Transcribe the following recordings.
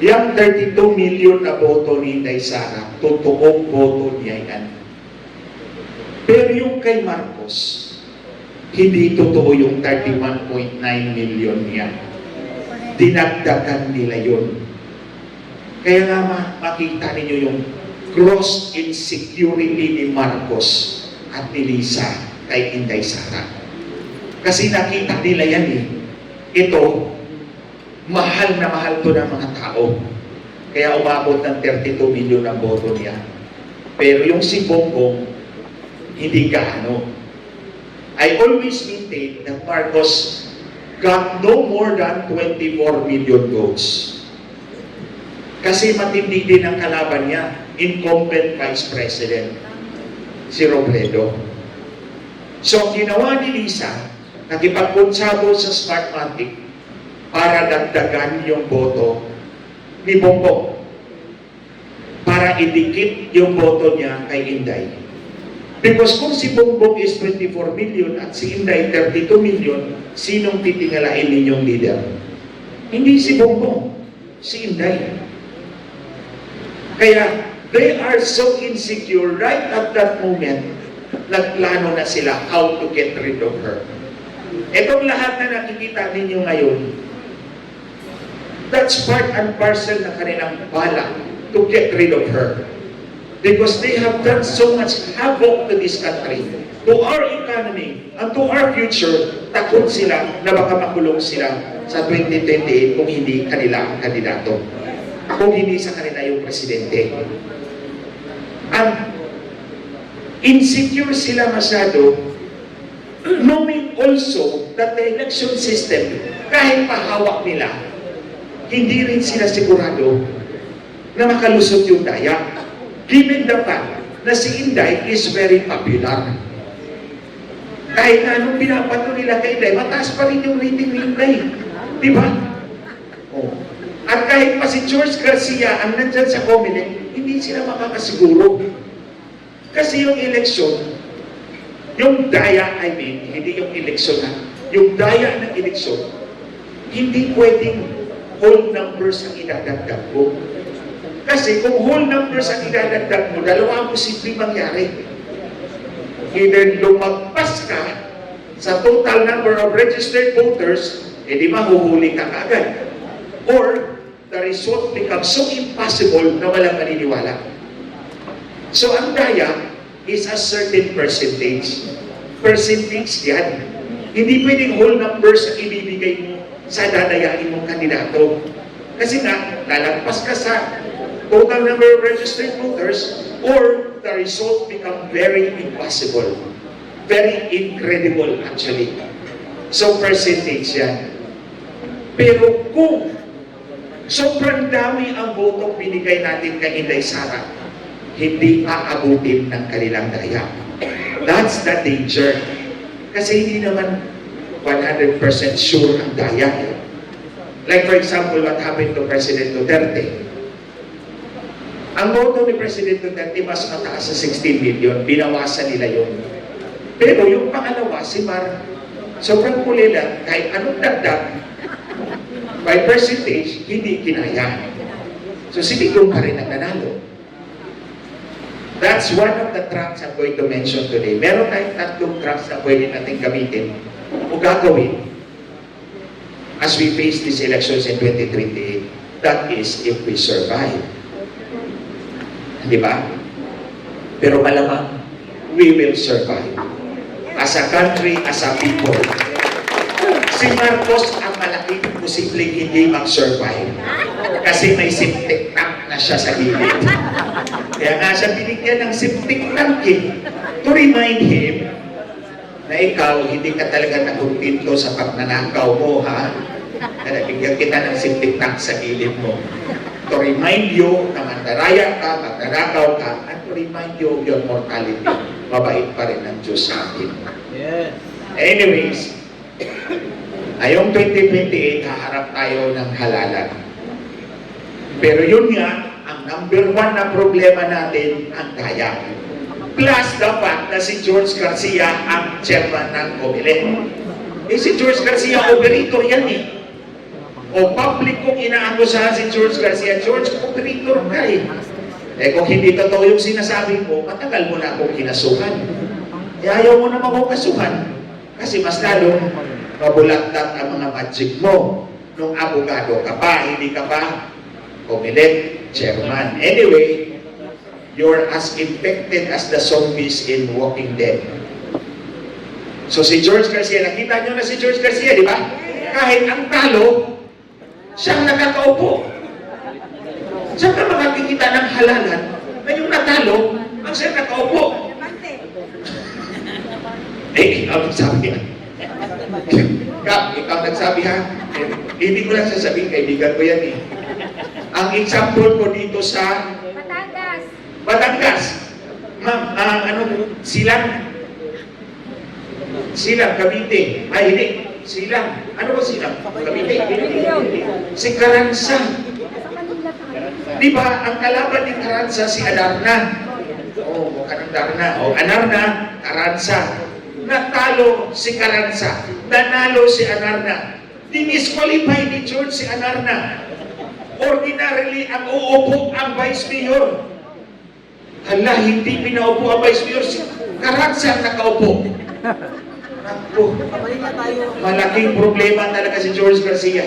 Yang 32 million na boto ni Inday Sara, totoong boto niya yan. Pero yung kay Marcos, hindi totoo yung 31.9 million niya. Dinagdagan nila yun. Kaya nga makita ninyo yung gross insecurity ni Marcos at ni Lisa kay Inday Sara. Kasi nakita nila yan eh. Ito, mahal na mahal to ng mga tao. Kaya umabot ng 32 million ang boto niya. Pero yung si Bongbong, hindi gaano. I always maintain that Marcos got no more than 24 million votes. Kasi matindi din ang kalaban niya, incumbent Vice President, si Robredo. So, ginawa ni Lisa, nakipagkonsabo sa Smartmatic para dagdagan yung boto ni Bongbong. Para idikit yung boto niya kay Inday. Because kung si Bongbong is 24 million at si Inday 32 million, sinong titingalain ninyong leader? Hindi si Bongbong, si Inday. Kaya, they are so insecure right at that moment, nagplano na sila how to get rid of her. Itong lahat na nakikita ninyo ngayon, that's part and parcel na kanilang balak to get rid of her. Because they have done so much havoc to this country, to our economy, and to our future. Takot sila na baka makulong sila sa 2028 kung hindi kanila ang kandidato. Kung hindi sa kanila yung presidente. And insecure sila masyado, knowing also that the election system, kahit pahawak nila, hindi rin sila sigurado na makalusot yung daya. Given the fact na si Inday is very popular. Kahit na anong pinapato nila kay Inday, mataas pa rin yung rating ni Inday. Diba? Oh. At kahit pa si George Garcia ang nandyan sa Comelec, hindi sila makakasiguro. Kasi yung eleksyon, yung daya, hindi yung eleksyon na, yung daya ng eleksyon, hindi pwedeng whole numbers ang idadagdag mo. Kasi kung whole numbers ang idadagdag mo, dalawa ang posibleng mangyari. Either lumagpas ka sa total number of registered voters, di mahuhuli ka agad. Or, the result becomes so impossible na walang maniniwala. So, ang daya is a certain percentage. Percentage yan. Hindi pwedeng whole numbers ang ibibigay mo sa dadayain mong kandidato. Kasi nga, lalagpas ka sa total number of registered voters, or the result become very impossible. Very incredible, actually. So, percentage yan. Pero kung sobrang dami ang botong binigay natin kay Inday Sara, hindi aabutin ng kanilang daya. That's the danger. Kasi hindi naman 100% sure ang daya. Like for example, what happened to President Duterte. Ang boto ni President Duterte mas mataas sa 16 million, binawasan nila yun. Pero yung pangalawa, si Mar, sobrang huli lang, kahit anong dagdag, by percentage, hindi kinaya. So si Digong pa rin ang nanalo. That's one of the tracks I'm going to mention today. Meron tayong tatlong tracks na pwede natin gamitin o gagawin as we face these elections in 2028. That is, if we survive. Di ba? Pero malamang, we will survive. As a country, as a people. Si Marcos ang malaking posibleng hindi mag-survive. Kasi may septic tank na siya sa gilid. Kaya nga siya binigyan ng septic tank to remind him na ikaw, hindi ka talaga nakumpinto sa pagnanakaw mo, ha? Kaya bigyan kita ng septic tank sa gilid mo. To remind you na mandaraya ka, magnanakaw ka, and to remind you of your mortality. Mabait pa rin ang Diyos sa atin. Yes. Anyways, ngayong 2028, haharap tayo ng halalan. Pero yun nga, ang number one na problema natin, ang daya. Plus the fact na si George Garcia ang chairman ng Comelec. Si George Garcia, operator yan eh. O public kong inaakusahan si George Garcia, George, operator ka eh. Eh kung hindi totoo yung sinasabi mo, matagal mo na akong kinasuhan. Eh ayaw mo naman akong kasuhan. Kasi mas lalong mabulagtat ang mga magic mo. Nung abogado ka pa, hindi ka pa pumilit, chairman. Anyway, you're as infected as the zombies in Walking Dead. So si George Garcia, nakita nyo na si George Garcia, di ba? Kahit ang talo, siyang nakakaupo. Saan ka makikita ng halalan na yung natalo, ang siyang nakaupo? Eh, ikaw nagsabi ha. Kap, ikaw nagsabi ha. Hindi ko lang sasabihin, kaibigan ko yan eh. Ang example ko dito sa Batangas. Ma'am, Silang, Cavite. Ay, hindi. Silang. Ano ba Silang? Cavite. Si Caranza. Di ba, ang kalaban ni Caranza si Adarna. Mukhang Adarna. Anarna, Caranza. Natalo si Caranza. Nanalo si Anarna. Dinisqualify ni George si Anarna. Ordinarily, ang uupo ang Vice Mayor. Hala, hindi pinaupo ang Vice Mayor. Si Caranza ang nakaupo. Naku, malaking problema talaga si George Garcia.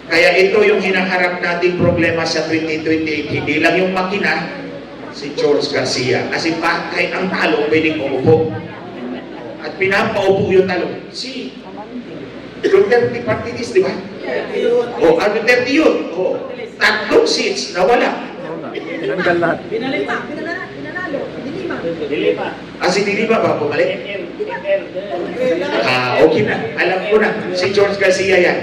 Kaya ito yung hinaharap nating problema sa 2028. Hindi lang yung makina, si George Garcia. Kasi kahit ang talo, pwedeng umupo. At pinapaupo yung talo. Si Duterte Party List, di ba? Duterte yun. Tatlong seats, nawala. Pinanggal lahat. Pinanalo. Dilima. Si Dilima ba? Bumalik? Okay na. Alam ko na. Si George Garcia yan.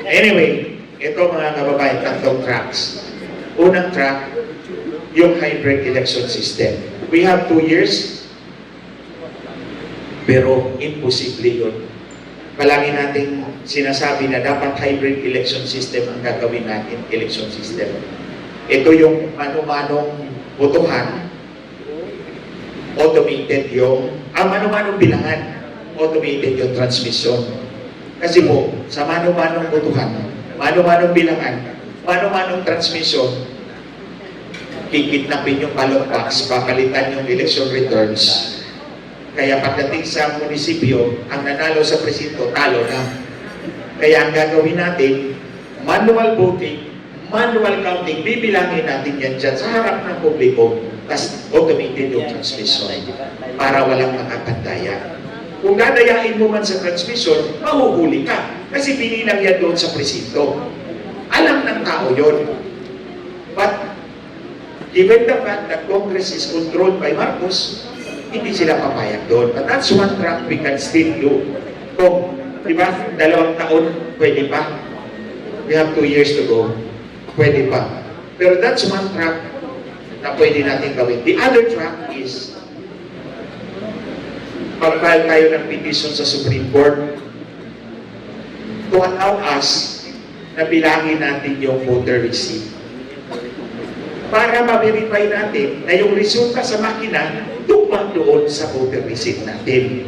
Anyway, ito mga kababayan, tatlong tracks. Unang track, yung hybrid election system. We have 2 years, pero imposible yun. Palagi natin sinasabi na dapat hybrid election system ang gagawin natin, election system. Ito yung mano-manong botohan, automated yung, mano-manong bilangan, automated yung transmission. Kasi po, sa mano-manong botohan, mano-manong bilangan, mano-manong transmission, kikidnapin yung ballot box, papalitan yung election returns. Kaya pagdating sa munisipyo, ang nanalo sa presinto, talo na. Kaya ang gagawin natin, manual voting, manual counting, bibilangin natin yan dyan sa harap ng publiko, tas automated yung transmission para walang makapantaya. Kung dadayain mo man sa transmission, mahuhuli ka. Kasi binilang yan doon sa presinto. Alam ng tao yun. But, given the fact that Congress is controlled by Marcos, hindi sila papayag doon. But that's one track we can still do. Kung, di ba, 2 taon, pwede pa. We have 2 years to go. Pwede pa. Pero that's one track na pwede natin gawin. The other track is pag-file tayo ng petition sa Supreme Court to allow us na bilangin natin yung voter receipt. Para ma-verify natin na yung resulta sa makina tupang doon sa voter receipt natin.